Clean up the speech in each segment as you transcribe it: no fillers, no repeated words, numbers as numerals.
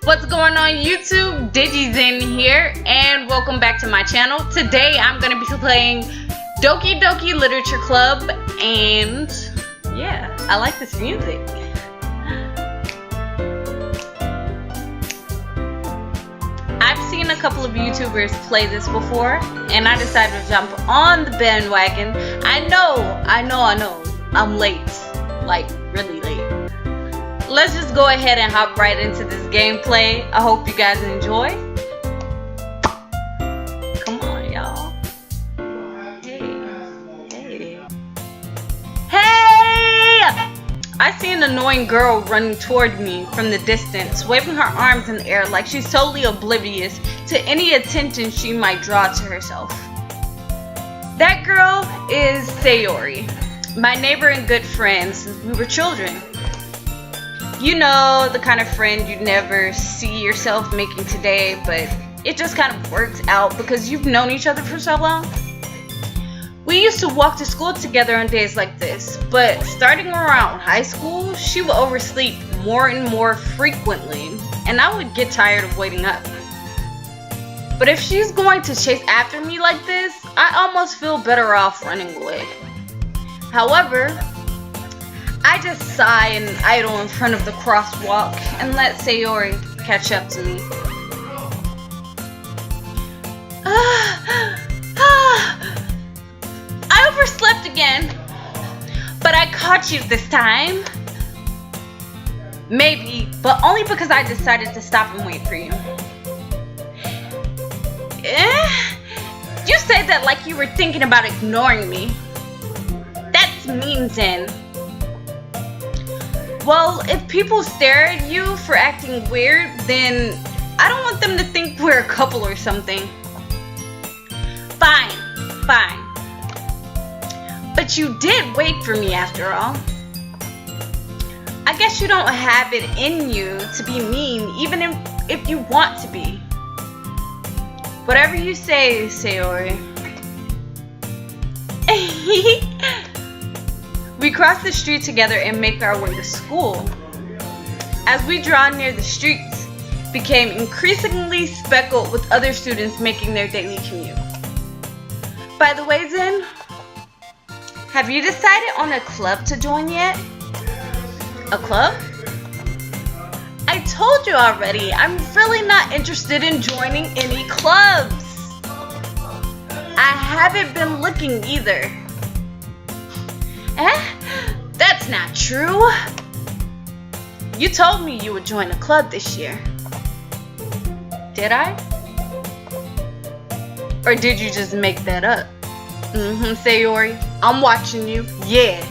What's going on YouTube? Digizen here and welcome back to my channel. Today I'm going to be playing Doki Doki Literature Club and yeah, I like this music. I've seen a couple of YouTubers play this before and I decided to jump on the bandwagon. I know, I'm late, like really late. Let's just go ahead and hop right into this gameplay. I hope you guys enjoy. Come on, y'all. Hey! I see an annoying girl running toward me from the distance, waving her arms in the air like she's totally oblivious to any attention she might draw to herself. That girl is Sayori, my neighbor and good friend since we were children. You know, the kind of friend you'd never see yourself making today, but it just kind of works out because you've known each other for so long. We used to walk to school together on days like this, but starting around high school, she would oversleep more and more frequently, and I would get tired of waiting up. But if she's going to chase after me like this, I almost feel better off running away. However, I just sigh and idle in front of the crosswalk and let Sayori catch up to me. I overslept again, but I caught you this time. Maybe, but only because I decided to stop and wait for you. You said that like you were thinking about ignoring me. That's mean, Zen. Well, if people stare at you for acting weird, then I don't want them to think we're a couple or something. Fine. But you did wait for me after all. I guess you don't have it in you to be mean, even if you want to be. Whatever you say, Sayori. We cross the street together and make our way to school. As we draw near the streets, became increasingly speckled with other students making their daily commute. By the way, Zen, have you decided on a club to join yet? A club? I told you already, I'm really not interested in joining any clubs. I haven't been looking either. That's not true. You told me you would join a club this year. Did I? Or did you just make that up? Sayori, I'm watching you. Yeah.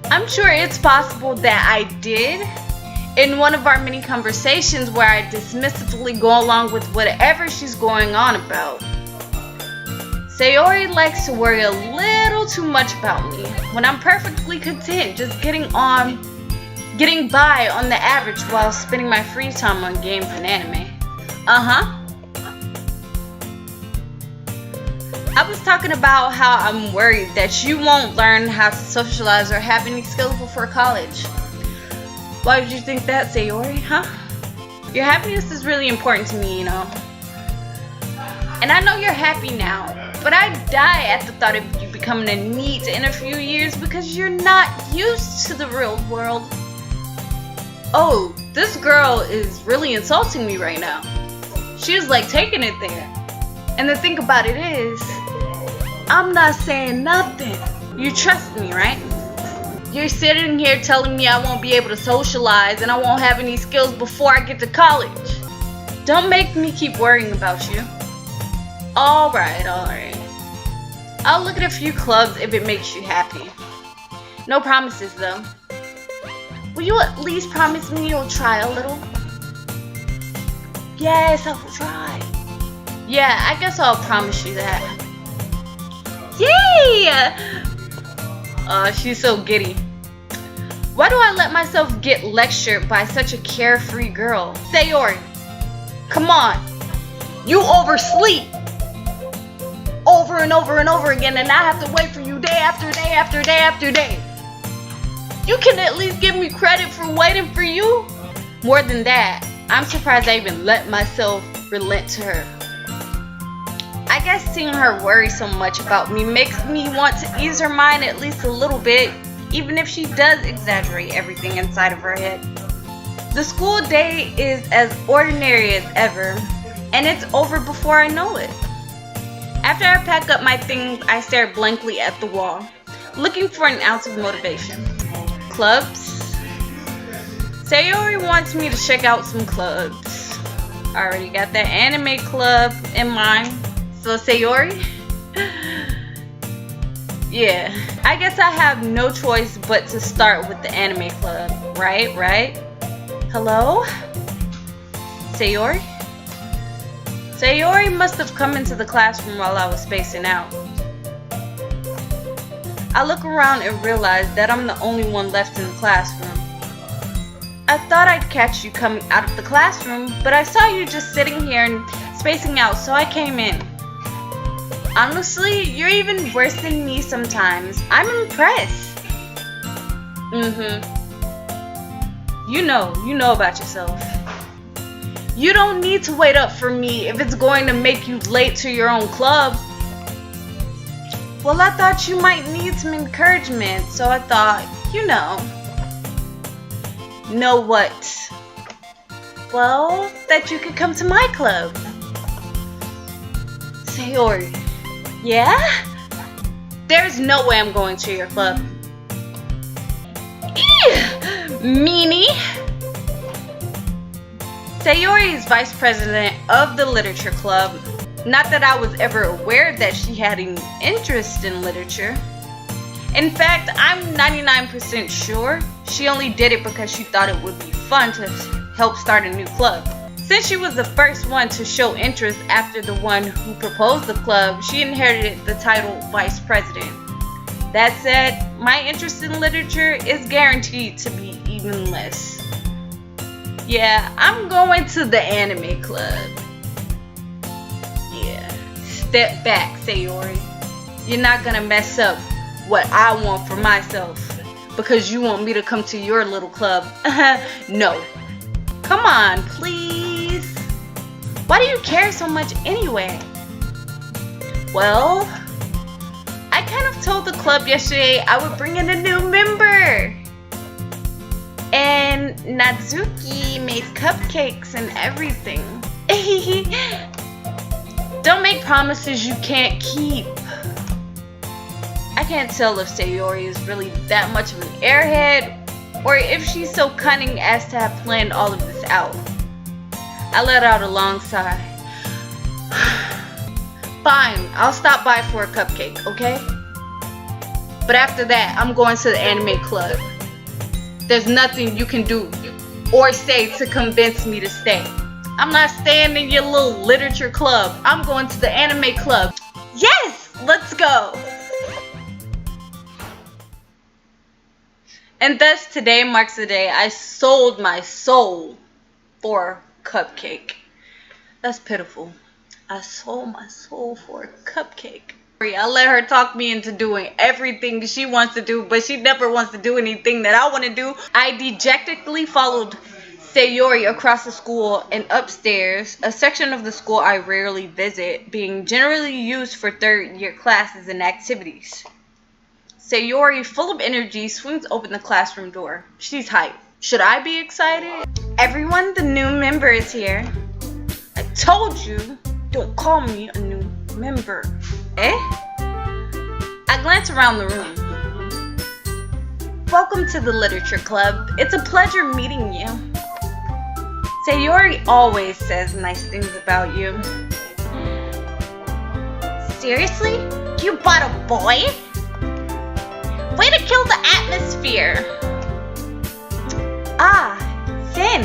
I'm sure it's possible that I did in one of our many conversations where I dismissively go along with whatever she's going on about. Sayori likes to worry a little too much about me when I'm perfectly content just getting by on the average while spending my free time on games and anime. I was talking about how I'm worried that you won't learn how to socialize or have any skills before college. Why would you think that, Sayori, huh? Your happiness is really important to me, you know. And I know you're happy now, but I die at the thought of you becoming a NEET in a few years because you're not used to the real world. Oh, this girl is really insulting me right now. She's like taking it there. And the thing about it is, I'm not saying nothing. You trust me, right? You're sitting here telling me I won't be able to socialize and I won't have any skills before I get to college. Don't make me keep worrying about you. Alright. I'll look at a few clubs if it makes you happy. No promises though. Will you at least promise me you'll try a little? Yes, I will try. Yeah, I guess I'll promise you that. Yay! She's so giddy. Why do I let myself get lectured by such a carefree girl? Sayori, come on. You oversleep. Over and over and over again, and I have to wait for you day after day after day after day. You can at least give me credit for waiting for you. More than that, I'm surprised I even let myself relent to her. I guess seeing her worry so much about me makes me want to ease her mind at least a little bit, even if she does exaggerate everything inside of her head. The school day is as ordinary as ever, and it's over before I know it. After I pack up my things, I stare blankly at the wall, looking for an ounce of motivation. Clubs? Sayori wants me to check out some clubs. I already got that anime club in mind. So Sayori? Yeah, I guess I have no choice but to start with the anime club, right? Hello? Sayori? Sayori must have come into the classroom while I was spacing out. I look around and realize that I'm the only one left in the classroom. I thought I'd catch you coming out of the classroom, but I saw you just sitting here and spacing out, so I came in. Honestly, you're even worse than me sometimes. I'm impressed. You know about yourself. You don't need to wait up for me if it's going to make you late to your own club. Well, I thought you might need some encouragement, so I thought, Know what? Well, that you could come to my club. Sayori. Yeah? There's no way I'm going to your club. Meanie! Sayori is vice president of the literature club. Not that I was ever aware that she had an interest in literature. In fact, I'm 99% sure she only did it because she thought it would be fun to help start a new club. Since she was the first one to show interest after the one who proposed the club, she inherited the title vice president. That said, my interest in literature is guaranteed to be even less. Yeah, I'm going to the anime club. Yeah. Step back, Sayori. You're not gonna mess up what I want for myself because you want me to come to your little club. No. Come on, please. Why do you care so much anyway? Well, I kind of told the club yesterday I would bring in a new member. And Natsuki made cupcakes and everything. Don't make promises you can't keep. I can't tell if Sayori is really that much of an airhead or if she's so cunning as to have planned all of this out. I let out a long sigh. Fine, I'll stop by for a cupcake, okay? But after that, I'm going to the anime club. There's nothing you can do or say to convince me to stay. I'm not staying in your little literature club. I'm going to the anime club. Yes, let's go. And thus today marks the day I sold my soul for a cupcake. That's pitiful. I sold my soul for a cupcake. I let her talk me into doing everything she wants to do, but she never wants to do anything that I want to do. I dejectedly followed Sayori across the school and upstairs, a section of the school I rarely visit, being generally used for third-year classes and activities. Sayori, full of energy, swings open the classroom door. She's hyped. Should I be excited? Everyone, the new member is here. I told you, don't call me a new member. Eh? I glance around the room. Welcome to the literature club. It's a pleasure meeting you. Sayori always says nice things about you. Seriously? You bought a boy? Way to kill the atmosphere! Ah, Finn.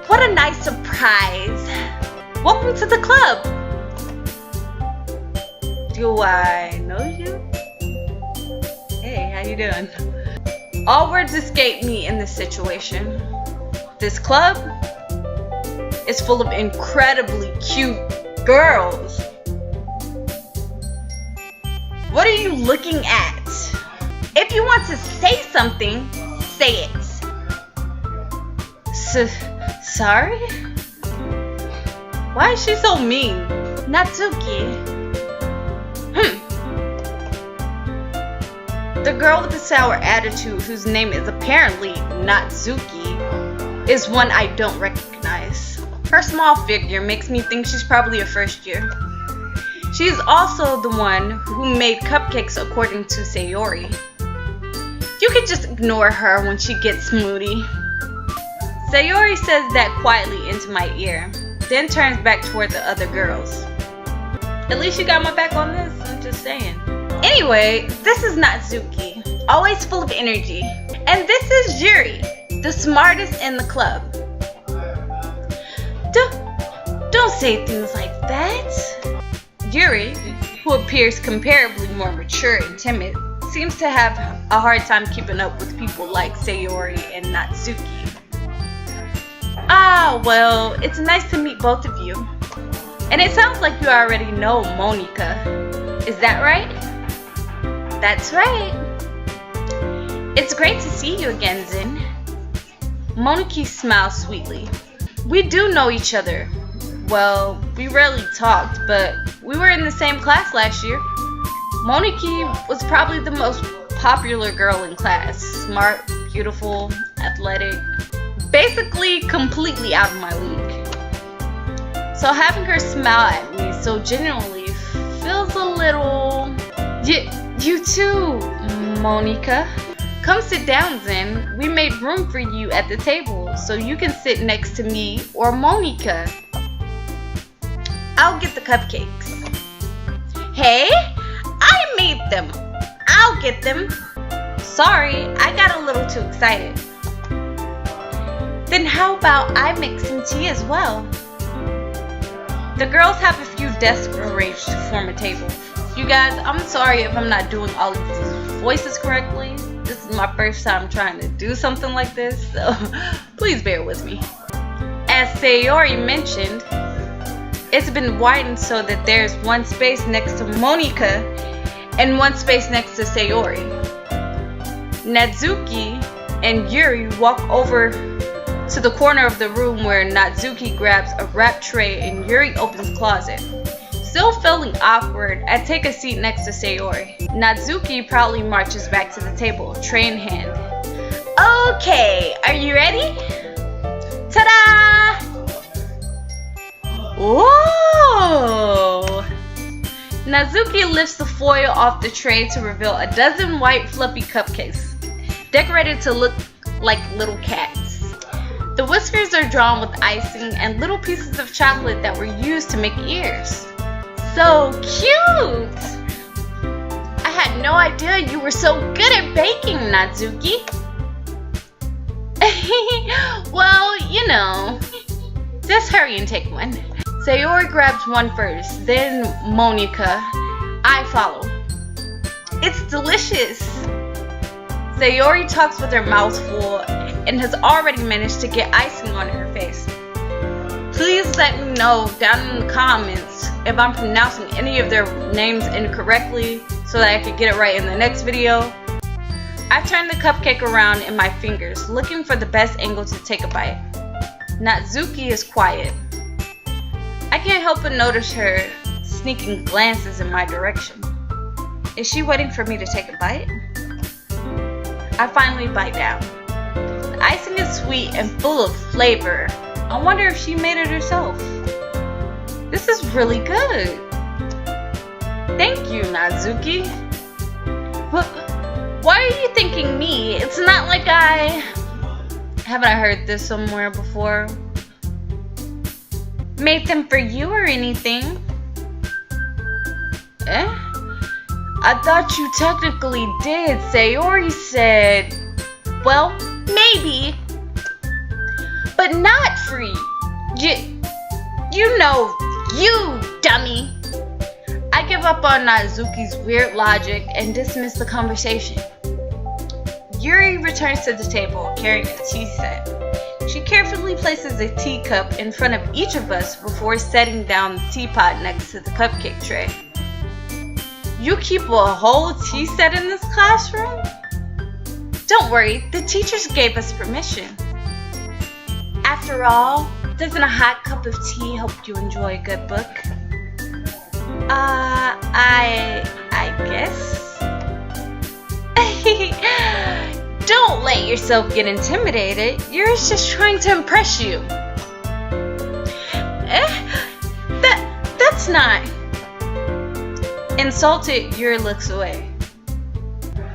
What a nice surprise. Welcome to the club. Do I know you? Hey, how you doing? All words escape me in this situation. This club is full of incredibly cute girls. What are you looking at? If you want to say something, say it. Sorry? Why is she so mean? Natsuki. The girl with the sour attitude, whose name is apparently Natsuki, is one I don't recognize. Her small figure makes me think she's probably a first year. She is also the one who made cupcakes according to Sayori. You can just ignore her when she gets moody. Sayori says that quietly into my ear, then turns back toward the other girls. At least you got my back on this, I'm just saying. Anyway, this is Natsuki, always full of energy. And this is Yuri, the smartest in the club. Don't say things like that. Yuri, who appears comparably more mature and timid, seems to have a hard time keeping up with people like Sayori and Natsuki. Ah, well, it's nice to meet both of you. And it sounds like you already know Monika. Is that right? That's right. It's great to see you again, Zin. Moniki smiles sweetly. We do know each other. Well, we rarely talked, but we were in the same class last year. Moniki was probably the most popular girl in class. Smart, beautiful, athletic. Basically, completely out of my league. So having her smile at me so genuinely feels a little... You too, Monika. Come sit down, Zen. We made room for you at the table, so you can sit next to me or Monika. I'll get the cupcakes. Hey, I made them. I'll get them. Sorry, I got a little too excited. Then how about I make some tea as well? The girls have a few desks arranged to form a table. You guys, I'm sorry if I'm not doing all of these voices correctly. This is my first time trying to do something like this, so please bear with me. As Sayori mentioned, it's been widened so that there's one space next to Monika and one space next to Sayori. Natsuki and Yuri walk over to the corner of the room where Natsuki grabs a wrap tray and Yuri opens closet. Still feeling awkward, I take a seat next to Sayori. Natsuki proudly marches back to the table, tray in hand. Okay, are you ready? Ta-da! Whoa! Natsuki lifts the foil off the tray to reveal a dozen white fluffy cupcakes, decorated to look like little cats. The whiskers are drawn with icing and little pieces of chocolate that were used to make ears. So cute! I had no idea you were so good at baking, Natsuki. Well, you know. Just hurry and take one. Sayori grabs one first, then Monika. I follow. It's delicious. Sayori talks with her mouth full and has already managed to get icing on her face. Please let me know down in the comments if I'm pronouncing any of their names incorrectly so that I could get it right in the next video. I turn the cupcake around in my fingers, looking for the best angle to take a bite. Natsuki is quiet. I can't help but notice her sneaking glances in my direction. Is she waiting for me to take a bite? I finally bite down. The icing is sweet and full of flavor. I wonder if she made it herself. This is really good. Thank you, Natsuki. Why are you thanking me? It's not like haven't I heard this somewhere before? Made them for you or anything? I thought you technically did. Sayori said, well, maybe. But not free. You know, you dummy. I give up on Natsuki's weird logic and dismiss the conversation. Yuri returns to the table carrying a tea set. She carefully places a teacup in front of each of us before setting down the teapot next to the cupcake tray. You keep a whole tea set in this classroom? Don't worry, the teachers gave us permission. After all, doesn't a hot cup of tea help you enjoy a good book? I guess. Don't let yourself get intimidated. Yuri's just trying to impress you. That's not. Insulted, Yuri looks away.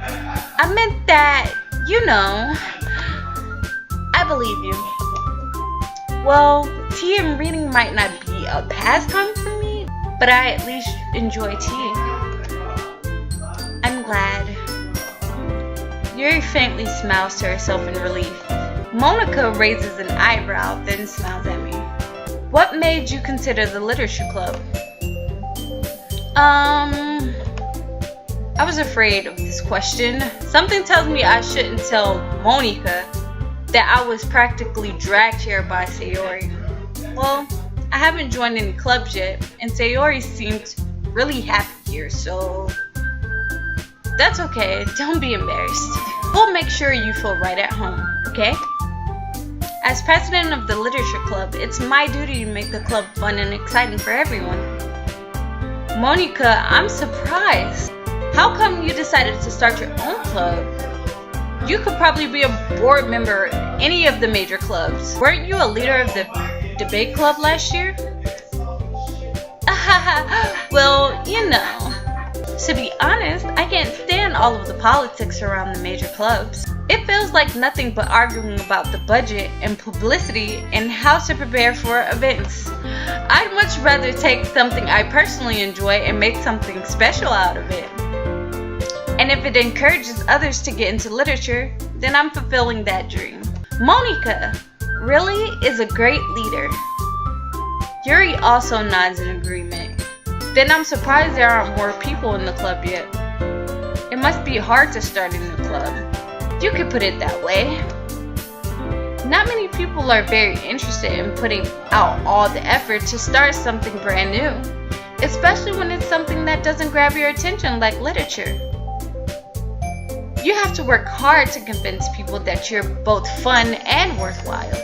I meant that, I believe you. Well, tea and reading might not be a pastime for me, but I at least enjoy tea. I'm glad. Yuri faintly smiles to herself in relief. Monica raises an eyebrow, then smiles at me. What made you consider the literature club? I was afraid of this question. Something tells me I shouldn't tell Monica that I was practically dragged here by Sayori. Well, I haven't joined any clubs yet, and Sayori seemed really happy here, so that's okay. Don't be embarrassed. We'll make sure you feel right at home, okay? As president of the literature club, it's my duty to make the club fun and exciting for everyone. Monica, I'm surprised. How come you decided to start your own club? You could probably be a board member in any of the major clubs. Weren't you a leader of the debate club last year? Well, to be honest, I can't stand all of the politics around the major clubs. It feels like nothing but arguing about the budget and publicity and how to prepare for events. I'd much rather take something I personally enjoy and make something special out of it. And if it encourages others to get into literature, then I'm fulfilling that dream. Monica really is a great leader. Yuri also nods in agreement. Then I'm surprised there aren't more people in the club yet. It must be hard to start a new club. You could put it that way. Not many people are very interested in putting out all the effort to start something brand new, especially when it's something that doesn't grab your attention like literature. You have to work hard to convince people that you're both fun and worthwhile.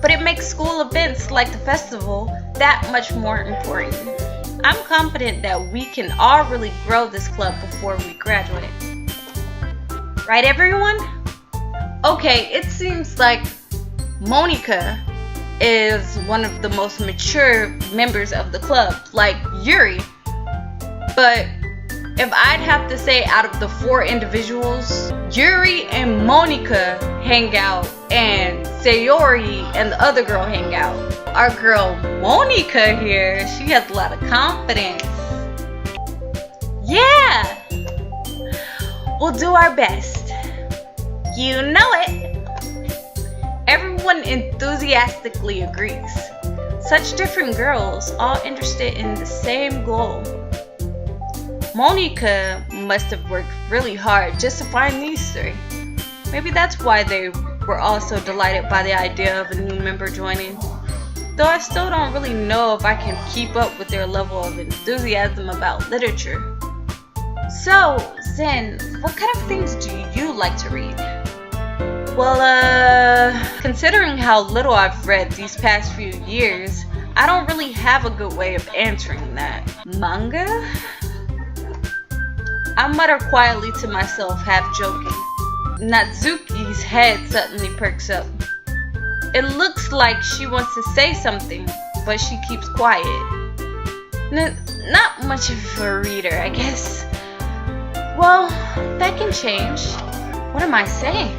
But it makes school events like the festival that much more important. I'm confident that we can all really grow this club before we graduate. Right, everyone? Okay, it seems like Monica is one of the most mature members of the club, like Yuri. But if I'd have to say out of the 4 individuals, Yuri and Monica hang out and Sayori and the other girl hang out. Our girl Monica here, she has a lot of confidence. Yeah! We'll do our best. You know it. Everyone enthusiastically agrees. Such different girls, all interested in the same goal. Monica must have worked really hard just to find these 3. Maybe that's why they were all so delighted by the idea of a new member joining. Though I still don't really know if I can keep up with their level of enthusiasm about literature. So, Zen, what kind of things do you like to read? Well, considering how little I've read these past few years, I don't really have a good way of answering that. Manga? I mutter quietly to myself, half joking. Natsuki's head suddenly perks up. It looks like she wants to say something, but she keeps quiet. Not much of a reader, I guess. Well, that can change. What am I saying?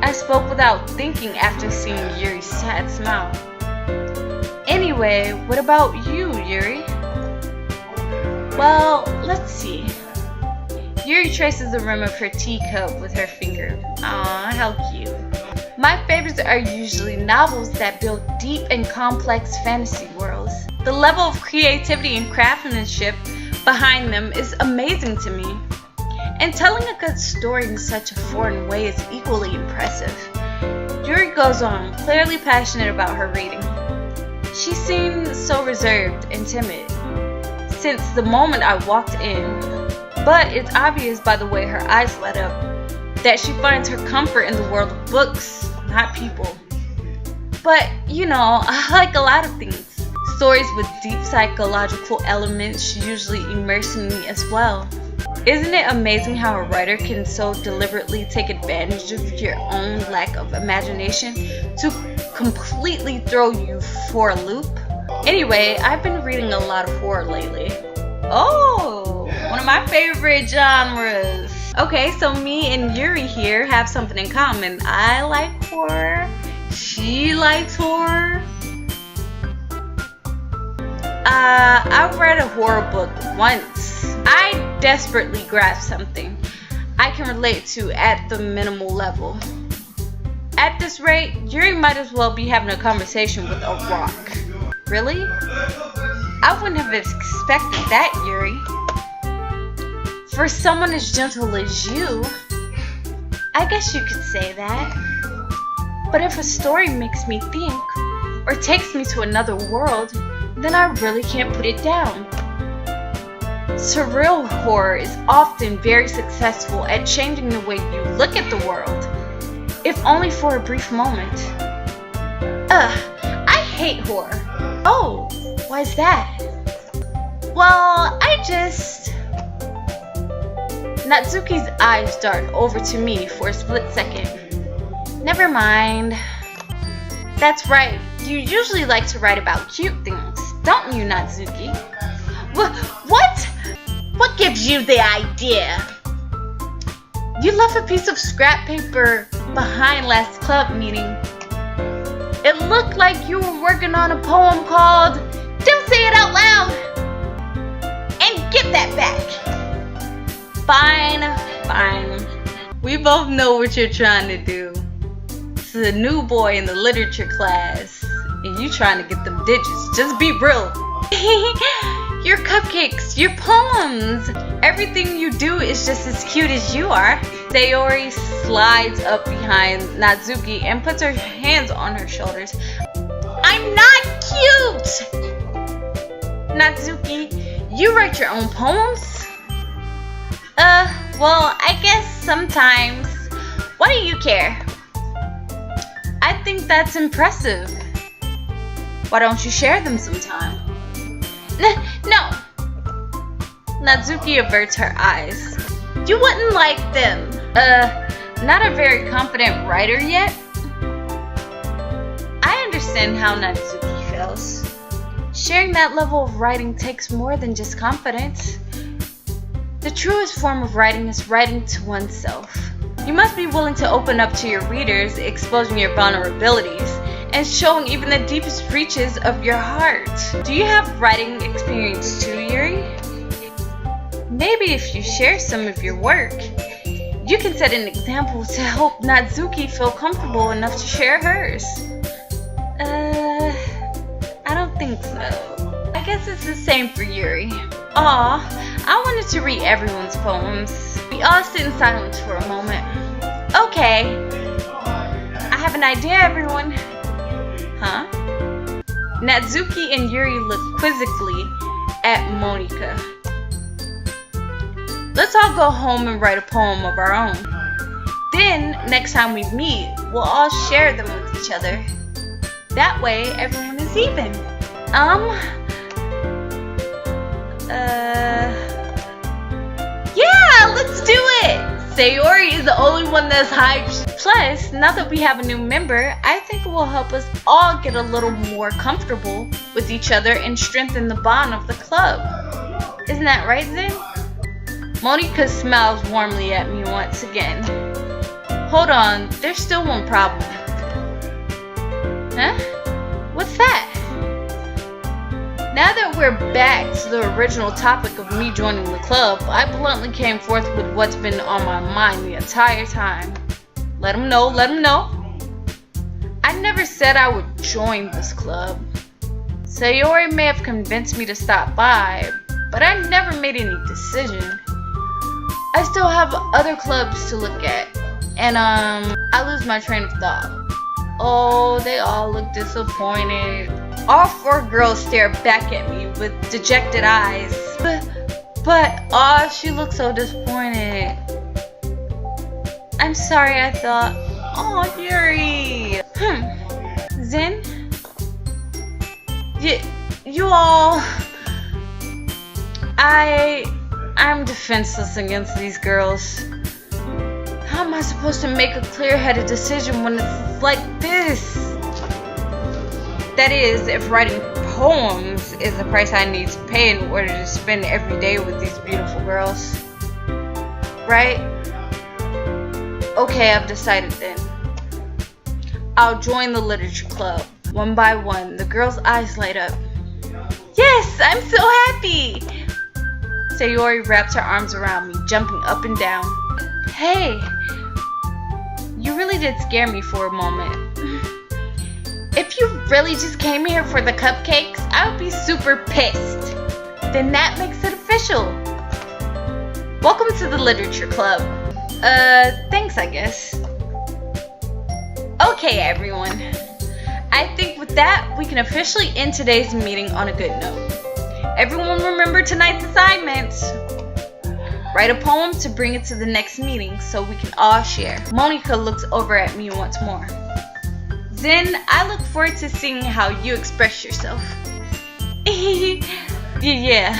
I spoke without thinking after seeing Yuri's sad smile. Anyway, what about you, Yuri? Well, let's see. Yuri traces the rim of her teacup with her finger. Aw, how cute. My favorites are usually novels that build deep and complex fantasy worlds. The level of creativity and craftsmanship behind them is amazing to me. And telling a good story in such a foreign way is equally impressive. Yuri goes on, clearly passionate about her reading. She seemed so reserved and timid since the moment I walked in, but it's obvious by the way her eyes light up that she finds her comfort in the world of books. hot people. But, you know, I like a lot of things. Stories with deep psychological elements usually immerse me as well. Isn't it amazing how a writer can so deliberately take advantage of your own lack of imagination to completely throw you for a loop? Anyway, I've been reading a lot of horror lately. Oh, one of my favorite genres. Okay, so me and Yuri here have something in common. I like horror. She likes horror. I read a horror book once. I desperately grasped something I can relate to at the minimal level. At this rate, Yuri might as well be having a conversation with a rock. Really? I wouldn't have expected that, Yuri. For someone as gentle as you, I guess you could say that. But if a story makes me think, or takes me to another world, then I really can't put it down. Surreal horror is often very successful at changing the way you look at the world, if only for a brief moment. I hate horror. Oh, why's that? Well, Natsuki's eyes dart over to me for a split second. Never mind. That's right, you usually like to write about cute things, don't you, Natsuki? What? What gives you the idea? You left a piece of scrap paper behind last club meeting. It looked like you were working on a poem called Don't Say It Out Loud! And get that back! Fine. We both know what you're trying to do. It's a new boy in the literature class, and you trying to get them digits. Just be real. Your cupcakes, your poems, everything you do is just as cute as you are. Sayori slides up behind Natsuki and puts her hands on her shoulders. I'm not cute! Natsuki, you write your own poems? Well, I guess sometimes. Why do you care? I think that's impressive. Why don't you share them sometime? No. Natsuki averts her eyes. You wouldn't like them. Not a very confident writer yet? I understand how Natsuki feels. Sharing that level of writing takes more than just confidence. The truest form of writing is writing to oneself. You must be willing to open up to your readers, exposing your vulnerabilities, and showing even the deepest reaches of your heart. Do you have writing experience too, Yuri? Maybe if you share some of your work, you can set an example to help Natsuki feel comfortable enough to share hers. I don't think so. I guess it's the same for Yuri. Aw, I wanted to read everyone's poems. We all sit in silence for a moment. Okay. I have an idea, everyone. Huh? Natsuki and Yuri look quizzically at Monika. Let's all go home and write a poem of our own. Then, next time we meet, we'll all share them with each other. That way, everyone is even. Yeah, let's do it! Sayori is the only one that's hyped. Plus, now that we have a new member, I think it will help us all get a little more comfortable with each other and strengthen the bond of the club. Isn't that right, Zen? Monika smiles warmly at me once again. Hold on, there's still one problem. Huh? What's that? Now that we're back to the original topic of me joining the club, I bluntly came forth with what's been on my mind the entire time. Let him know. I never said I would join this club. Sayori may have convinced me to stop by, but I never made any decision. I still have other clubs to look at, and I lose my train of thought. Oh, they all look disappointed. All 4 girls stare back at me with dejected eyes. But, she looks so disappointed. I'm sorry, I thought. Oh, Yuri. Zen? You all... I'm defenseless against these girls. How am I supposed to make a clear-headed decision when it's like this? That is, if writing poems is the price I need to pay in order to spend every day with these beautiful girls. Right? Okay, I've decided then. I'll join the literature club. One by one, the girls' eyes light up. Yes, I'm so happy! Sayori wraps her arms around me, jumping up and down. Hey, you really did scare me for a moment. If you really just came here for the cupcakes, I would be super pissed. Then that makes it official. Welcome to the literature club. Thanks, I guess. Okay, everyone. I think with that, we can officially end today's meeting on a good note. Everyone remember tonight's assignment. Write a poem to bring it to the next meeting so we can all share. Monica looks over at me once more. Zen, I look forward to seeing how you express yourself. Yeah.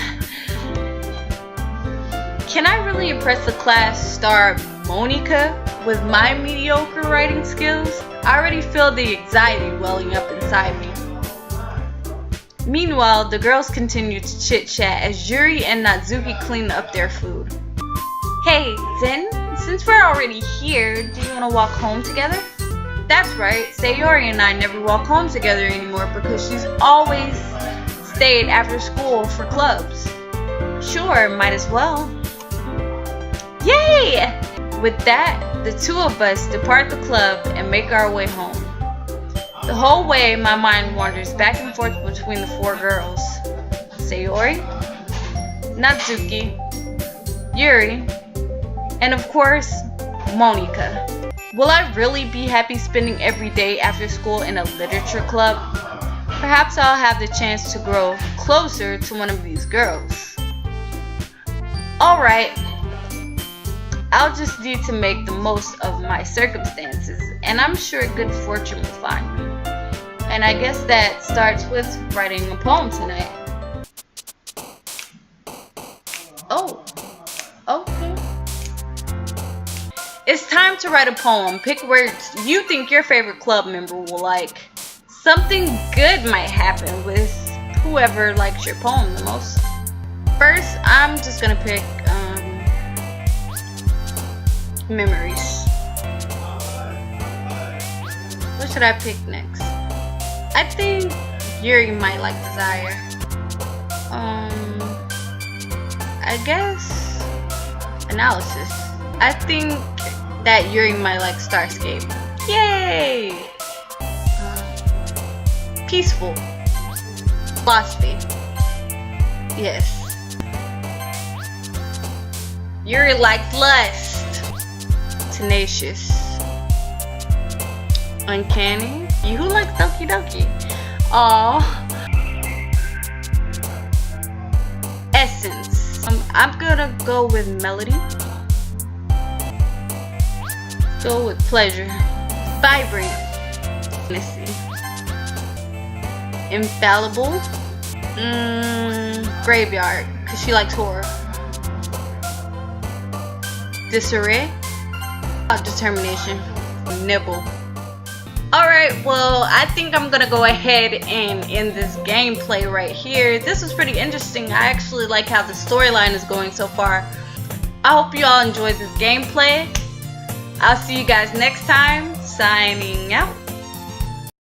Can I really impress the class star Monica with my mediocre writing skills? I already feel the anxiety welling up inside me. Meanwhile, the girls continue to chit-chat as Yuri and Natsuki clean up their food. Hey, Zen, since we're already here, do you want to walk home together? That's right, Sayori and I never walk home together anymore because she's always stayed after school for clubs. Sure, might as well. Yay! With that, the two of us depart the club and make our way home. The whole way, my mind wanders back and forth between the four girls. Sayori, Natsuki, Yuri, and of course, Monica. Will I really be happy spending every day after school in a literature club? Perhaps I'll have the chance to grow closer to one of these girls. Alright, I'll just need to make the most of my circumstances, and I'm sure good fortune will find me. And I guess that starts with writing a poem tonight. Oh, okay. It's time to write a poem. Pick words you think your favorite club member will like. Something good might happen with whoever likes your poem the most. First, I'm just gonna pick memories. What should I pick next? I think Yuri might like desire. I guess analysis. I think that Yuri might like Starscape. Yay! Peaceful. Philosophy. Yes. Yuri likes lust. Tenacious. Uncanny. You like Doki Doki. Aww. Essence. I'm gonna go with melody. Go with pleasure. Vibrant. Let's see. Infallible. Graveyard, because she likes horror. Disarray. Determination. Nibble. Alright, well, I think I'm gonna go ahead and end this gameplay right here. This was pretty interesting. I actually like how the storyline is going so far. I hope you all enjoyed this gameplay. I'll see you guys next time. Signing out.